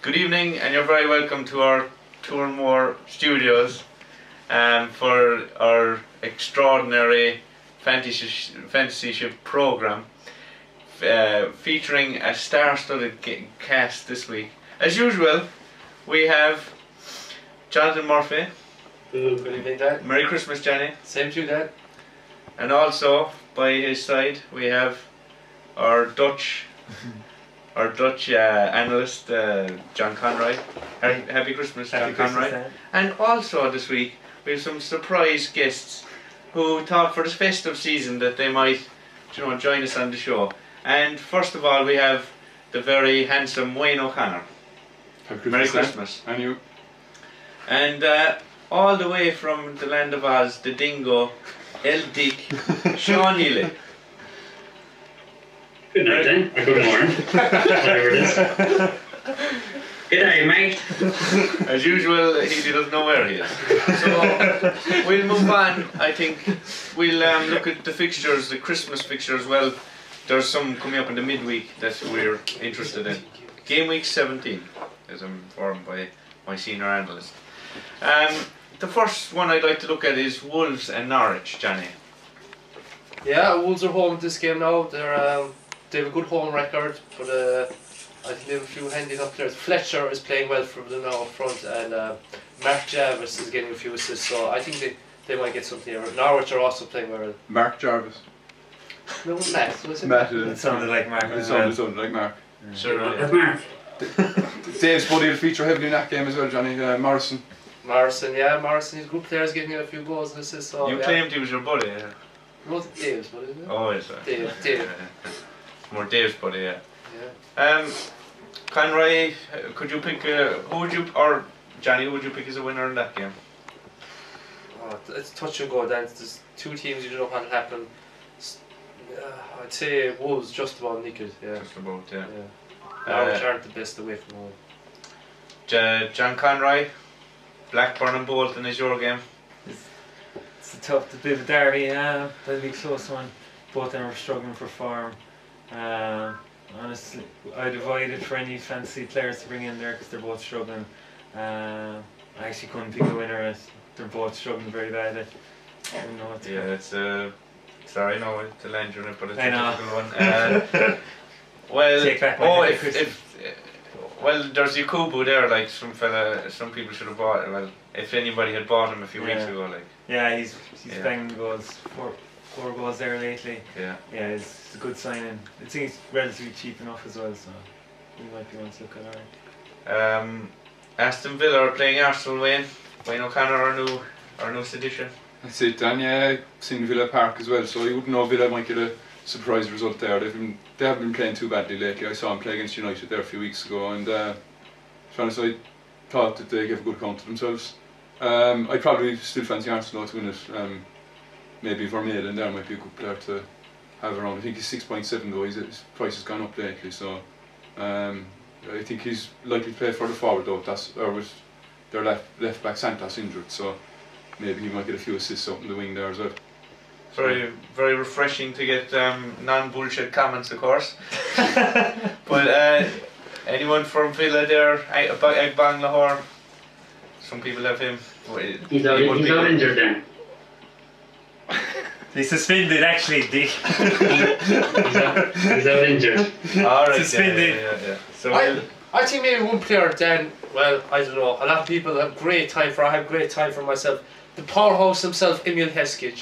Good evening, and you're very welcome to our Tourmore studios for our extraordinary fantasy ship program featuring a star-studded cast this week. As usual, we have Jonathan Murphy. Good evening, Dad. Merry Christmas, Johnny. Same to you, Dad. And also by his side we have our Dutch analyst, John Conroy. Happy Christmas, John Conroy. Dad. And also this week we have some surprise guests who thought for this festive season that they might, join us on the show. And first of all, we have the very handsome Wayne O'Connor. Merry Christmas. And you. And all the way from the land of Oz, the dingo, El Dick, Sean Healy. Good night then, or good morning, whatever it is. Good night, mate. As usual, he doesn't know where he is. So we'll move on. I think we'll look at the fixtures, the Christmas fixtures. Well, there's some coming up in the midweek that we're interested in. Game week 17, as I'm informed by my senior analyst. The first one I'd like to look at is Wolves and Norwich, Johnny. Yeah, Wolves are home this game now. They have a good home record, but I think they have a few handy enough players. Fletcher is playing well for them now up front, and Mark Jarvis is getting a few assists, so I think they might get something here. Norwich are also playing well. Mark Jarvis. No, Matt, was it? Matt. It sounded like Mark. It sounded like Mark. Sure. That's Mark. Dave's buddy will feature heavily in that game as well, Johnny. Morrison. Morrison, he's a good player, he's getting a few goals and assists. So, You claimed he was your buddy, yeah? Not Dave's buddy, isn't it? Oh, yes, sir. Dave. More Dave's buddy, yeah. Yeah. Conroy, could you pick, or Johnny, who would you pick as a winner in that game? Oh, it's touch and go, Dan. There's two teams you don't know what will happen. I'd say Wolves just about nick it, yeah. Just about, yeah. Norwich aren't the best away from home. John Conroy, Blackburn and Bolton is your game. It's a tough bit of a derby. That'll be a close one. Both of them are struggling for form. Honestly, I'd avoid it for any fancy players to bring in there because they're both struggling. I actually couldn't pick a winner. They're both struggling very badly. I don't know what to Yeah, it's sorry, no, it's a land unit, but it's I a know. difficult one. Well, Take back my well, there's Yakubu there. Like some people should have bought. Well, if anybody had bought him a few weeks ago, like. Yeah, he's banging goals. Four goals there lately. Yeah. Yeah, it's a good signing. I think he's relatively cheap enough as well, so we might be one to look at. Alright. Aston Villa are playing Arsenal. Wayne O'Connor, our new sedition. That's it, Dan. Yeah, I've seen Villa Park as well, so you wouldn't know Villa might get a surprise result there. They haven't been playing too badly lately. I saw them play against United there a few weeks ago, and to be honest, I thought that they gave a good account of themselves. I'd probably still fancy Arsenal to win it. Maybe Vermaelen there might be a good player to have around. I think he's 6.7 though. His price has gone up lately, so I think he's likely to play further forward though. With their left back Santos injured, so maybe he might get a few assists up in the wing there as well. Very, very refreshing to get non-bullshit comments, of course. But anyone from Villa there, Agbang Lahore, some people have him. He's out injured then. He's suspended actually, Dick. He's out injured. Alright, Suspended. Yeah. So I think maybe one player, Dan, well, I don't know, a lot of people have great time for, I have great time for myself. The powerhouse himself, Emil Heskey,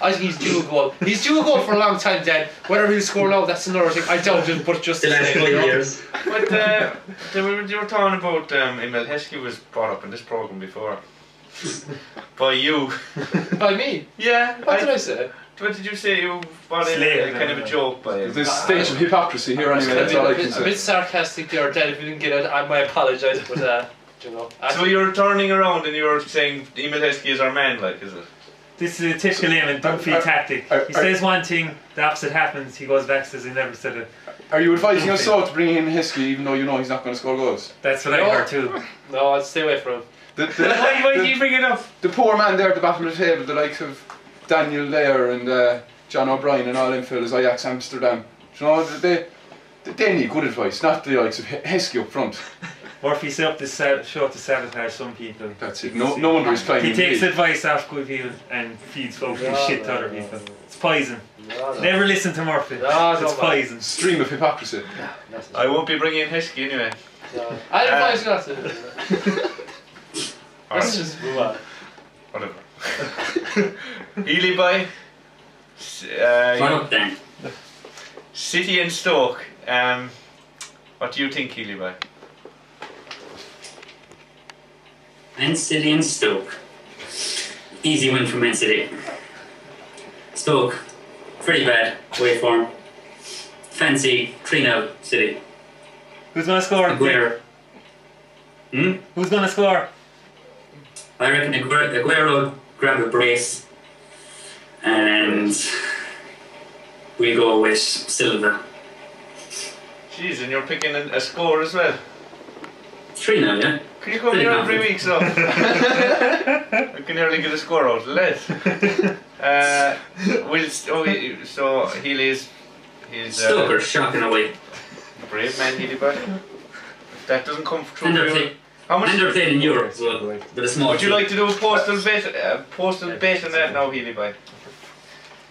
I think he's due a goal. He's due a goal for a long time, Dan. Whether he'll score now, that's another thing. I doubt it, but just The last 5 years. But they were talking about Emil Heskey was brought up in this programme before. By you. By me? Yeah. What did I say? What did you say? You brought in Slave, kind of a joke by it. There's a stage of hypocrisy here anyway. That's all I can A say. bit sarcastic there, Dan. If you didn't get it, I might apologise, but So you're turning around and you're saying Emil Heskey is our man, like, is it? This is a typical Eamon Dunphy tactic. He says one thing, the opposite happens, he goes back, says he never said it. Are you advising us all to bring in Heskey even though you know he's not going to score goals? That's what I heard too. no, I'd stay away from him. Why do you bring it up? The poor man there at the bottom of the table, the likes of Daniel Lair and John O'Brien and all them fellas, Ajax Amsterdam. You know, they need good advice, not the likes of Heskey up front. Murphy set up this show to sabotage some people. That's it. No wonder he's climbing. He takes advice off good people and feeds folk shit to other people. It's poison. Never listen to Murphy. It's poison. Stream of hypocrisy. I won't be bringing in Heskey anyway. I advise you not to. Let's Alright, just move on. whatever. Ely boy. What up then? City and Stoke. What do you think, Ely boy? Man City and Stoke. Easy win for Man City. Stoke, pretty bad away form. Fancy 3-0 City. Who's gonna score? Aguero. Who's gonna score? I reckon Aguero grab a brace and we go with Silva. Jeez, and you're picking a score as well. 3-0, yeah? Can you come here every week, so? I can nearly get a score out of that. So Healy's Stoker, shocking away. brave man, Healy boy. If that doesn't come through And for they're, you, how much and they're played in Europe as well, with a small would you team. like to do a postal bet on that now, Healy boy?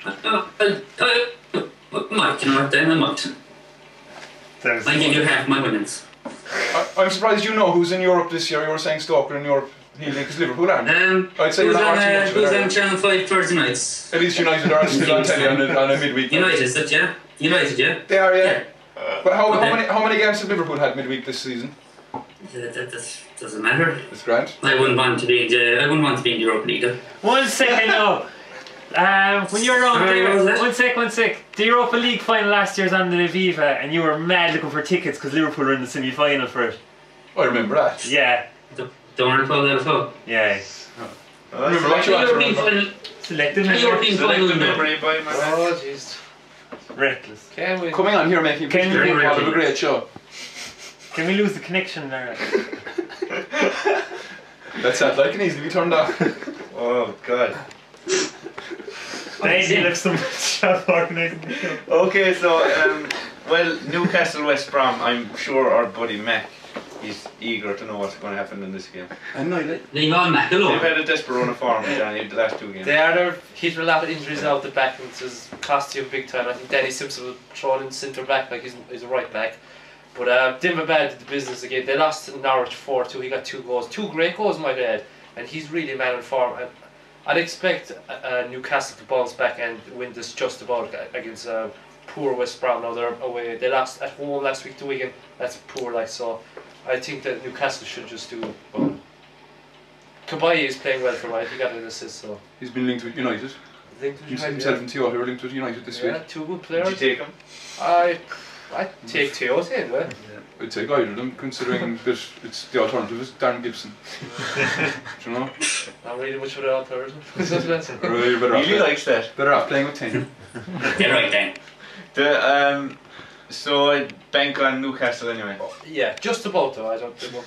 I might, you know what, then I might. I'll give you half my winnings. I'm surprised you know who's in Europe this year. You were saying Stoke are in Europe. Healing because Liverpool aren't. I'd say who's you're not watching much of it, on are you? Channel 5 Thursday nights? At least United are still on telly on a midweek. United, is that, yeah? United, yeah? They are, yeah. But how Okay. many games have Liverpool had midweek this season? That doesn't matter. It's grand. I wouldn't want to be in the Europa League, though. 1 second now. When you were on, Sorry, what was that? one sec. The Europa League final last year's on the Aviva, and you were mad looking for tickets because Liverpool were in the semi-final for it. I remember that. Yeah, Don't recall that at all. yeah. Remember what you want to European remember. final. Selected European Select the final. memory by my man. Oh, jeez. Reckless. Can we? Coming on here making Can pictures we- of a great show. Can we lose the connection there? That satellite can easily be turned off. Oh God. They did have some shop organising the show. Okay, so well, Newcastle West Brom. I'm sure our buddy Mac, he's eager to know what's going to happen in this game. I know that. Leave on Mac They've alone. had a desperate run of form, Johnny, the last two games. They are hit with a lot of injuries out the back, and it's cost you big time. I think Danny Simpson will throw in centre back, like he's a right back. But Dimabad did the business again. They lost to Norwich 4-2. He got 2 goals, 2 great goals, might add, and he's really a man in form. And I'd expect Newcastle to bounce back and win this just about against poor West Brom. Now they're away. They lost at home last week to Wigan. That's poor, like so. I think that Newcastle should just do well. Kabay is playing well for them. He got an assist, so He's been linked with United. I think Himself and Theo were linked with United this yeah, week. 2 good Did players. you take him? I take Theo anyway. I'd take either of them, considering that it's the alternative is Darren Gibson. Do you know? Not really much of the alternative. Or you're better off, Really likes that. better off playing with 10. Get right then. So I bank on Newcastle anyway. Yeah, just about though. I don't think much.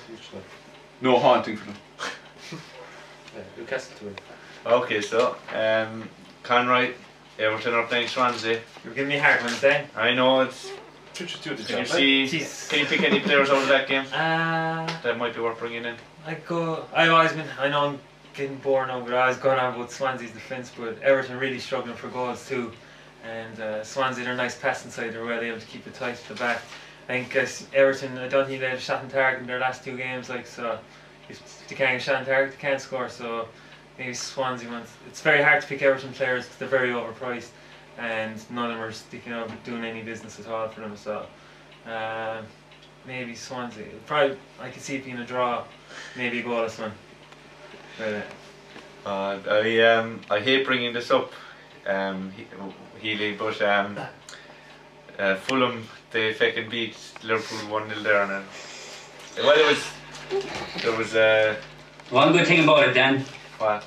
No haunting for them. Yeah, Newcastle to win. Okay, so Conroy, Everton are playing Swansea. You're giving me hard ones then. I know it's. Should just do the Can you job. see? Jeez. Can you pick any players out of that game Uh, that might be worth bringing in? I've always been, I know I'm getting bored now, but I was going on about Swansea's defence, but Everton really struggling for goals too. And Swansea, they're nice passing side, they're well able to keep it tight at the back. I think Everton, I don't think they had a shot on target in their last 2 games, like so. If they can't get a shot on target, they can't score. So maybe Swansea ones. It's very hard to pick Everton players because they're very overpriced, and none of them are sticking out doing any business at all for them. So maybe Swansea. Probably I could see it being a draw, maybe a goalless one. But, I hate bringing this up, Healy, but Fulham, they fucking beat Liverpool 1-0 there, and well, there was One good thing about it, Dan, what?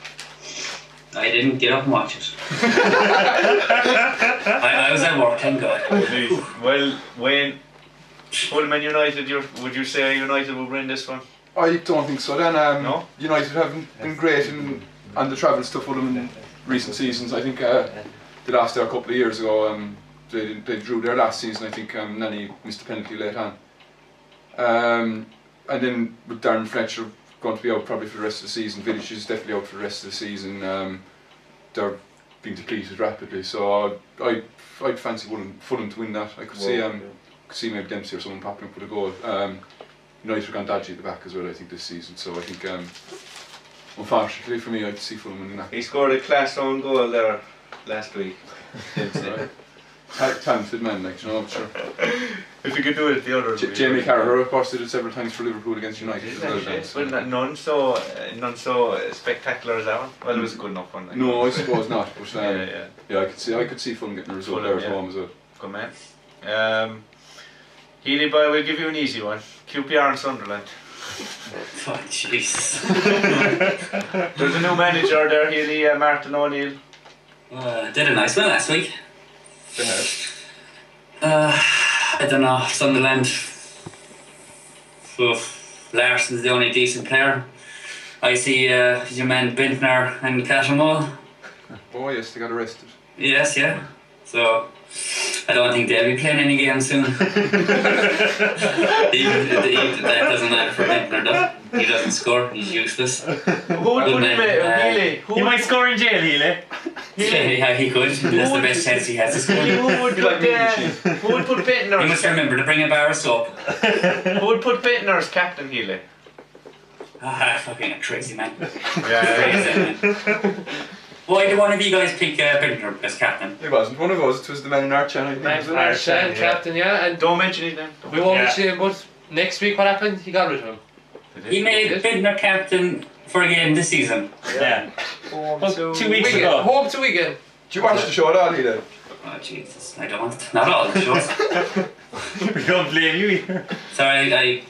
I didn't get up and watch it. I was at work, thank God. Well, Wayne, Fulham and United, would you say United will win this one? I don't think so. Then No? United haven't been great on the travels to Fulham in recent seasons. I think they lost there a couple of years ago. They drew there last season. I think Nani missed a penalty late on. and then with Darren Fletcher going to be out probably for the rest of the season, Vidic is definitely out for the rest of the season. They're being depleted rapidly, so I'd fancy Fulham to win that. I could see maybe Dempsey or someone popping up with a goal. United are gone dodgy at the back as well, I think, this season. So I think, unfortunately for me, I'd see Fulham winning that. He scored a class own goal there last week. Talented man, like, you know, I'm sure. If he could do it, the others. Jamie Carragher, of course, did it several times for Liverpool against United as well. Then, so. But none so spectacular as that one. Well, it was a good enough one. Like. No, I suppose not. But yeah, I could see Fulham getting a result there at home as well. Good man. Healy boy, we'll give you an easy one. QPR and Sunderland. Oh, Jesus. There's a new manager there, Healy, Martin O'Neill. Did a nice one last week. They have. I don't know, Sunderland. Larson's the only decent player. I see your man Bintner and Catamol. Oh yes, they got arrested. Yes, yeah. So I don't think they'll be playing any games soon. That doesn't matter for Bintner though. He doesn't score, he's useless. Who would put him in? Healy? He might score in jail, Healy. Yeah, he could. That's the best chance he has to score. Who would put Bintner? You must remember to bring a bar of soap. Who would put Bintner as captain, Healy? Fucking a crazy man. Yeah. Crazy man. Why did one of you guys pick Bintner as captain? It wasn't one of us, it was the man in Archan, I think. Man, Archan, captain, yeah. And don't mention his name. we won't mention him, but next week what happened? He got rid of him. He made Bintner captain for a game this season. Yeah. Well, 2 weeks ago. Home to Wigan. Did you watch the show at all, Healy? Oh Jesus, I don't. Not all the shows. We don't blame you either. Sorry,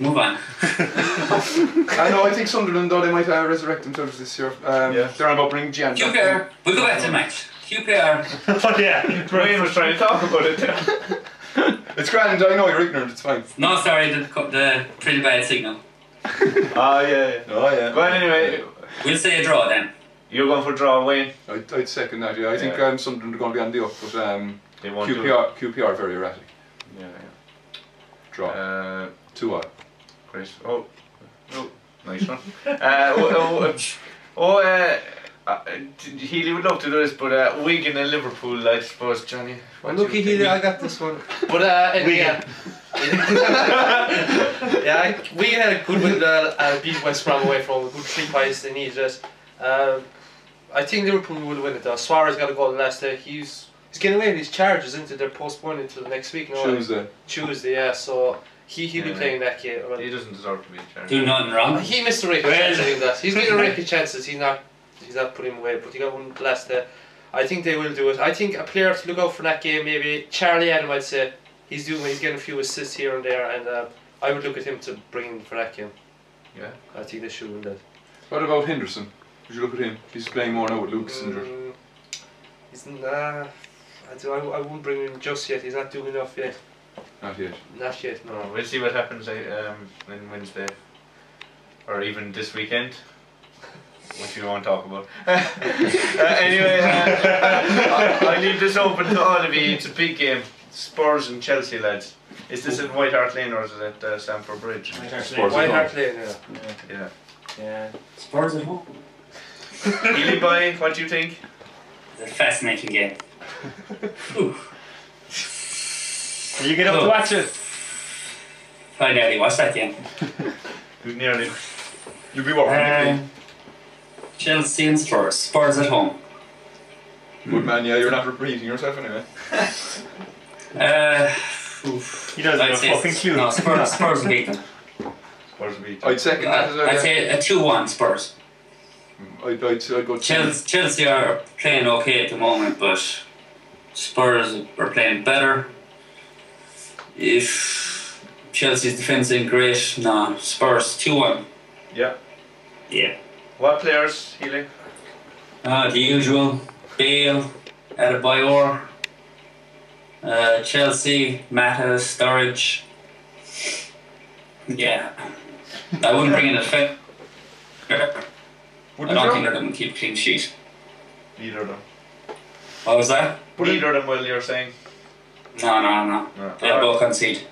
move on. I know, I think Sunderland, though, they might resurrect themselves this year. They're on about bringing Gian. QPR, we'll go back to the match. QPR. Oh yeah. Ryan was trying to talk about it. It's grand, I know you're ignorant, it's fine. No, sorry, the pretty bad signal. Oh yeah. Well, anyway, We'll say a draw then. you're going for draw, Wayne. I'd second that, yeah. I think Sunderland are going to be on the up, but They won't do it. QPR are very erratic. Yeah. Draw. 2-1. Great. Oh, nice one. Healy would love to do this, but Wigan and Liverpool, I suppose, Johnny. Lucky Healy, I got this one. But yeah. Yeah, Wigan had a good win, beat West Brom away from a good 3 points. They needed it. I think Liverpool will win it though. Suarez got a goal last day. He's getting away with his charges into they're postponed until the next week. Tuesday, yeah. So he'll be playing that game. Well, he doesn't deserve to be in charge. Do nothing wrong. he missed a rake of chances doing that. He's getting a rake of chances. He's not putting him away, but he got one last day. I think they will do it. I think a player to look out for that game, maybe Charlie Adam, I'd say. He's getting a few assists here and there, and I would look at him to bring him for that game. Yeah. I think they should win that. What about Henderson? Would you look at him? He's playing more now with Lucas injured. I wouldn't bring him just yet. He's not doing enough yet. Not yet. Not yet, no. We'll see what happens on Wednesday, or even this weekend, which we won't talk about. Anyway, I leave this open to all of you. It's a big game. Spurs and Chelsea, lads. Is this at White Hart Lane or is it at Stamford Bridge? White Hart Lane, Yeah. Spurs at home. Healy boy, what do you think? It's a fascinating game. You get up to watch it. I nearly watched that game. Nearly. You'll be watching Chelsea and Spurs. Spurs at home. Good man, yeah, you're not repeating yourself anyway. He doesn't have a fucking clue. No, Spurs will beat them. Spurs beat. I'd second that as well. I'd say a 2-1 Spurs. I'd go Chelsea are playing okay at the moment, but Spurs are playing better. If Chelsea's defence ain't great, no, Spurs 2-1. Yeah. Yeah. What players, Healy? The usual. Bale, Adebayor, Chelsea, Mata, Sturridge. Yeah. I wouldn't bring in a defence. I don't think they're going to keep a clean sheet. Neither of them. What was that? Neither of them, will you're saying? No. They'll both concede.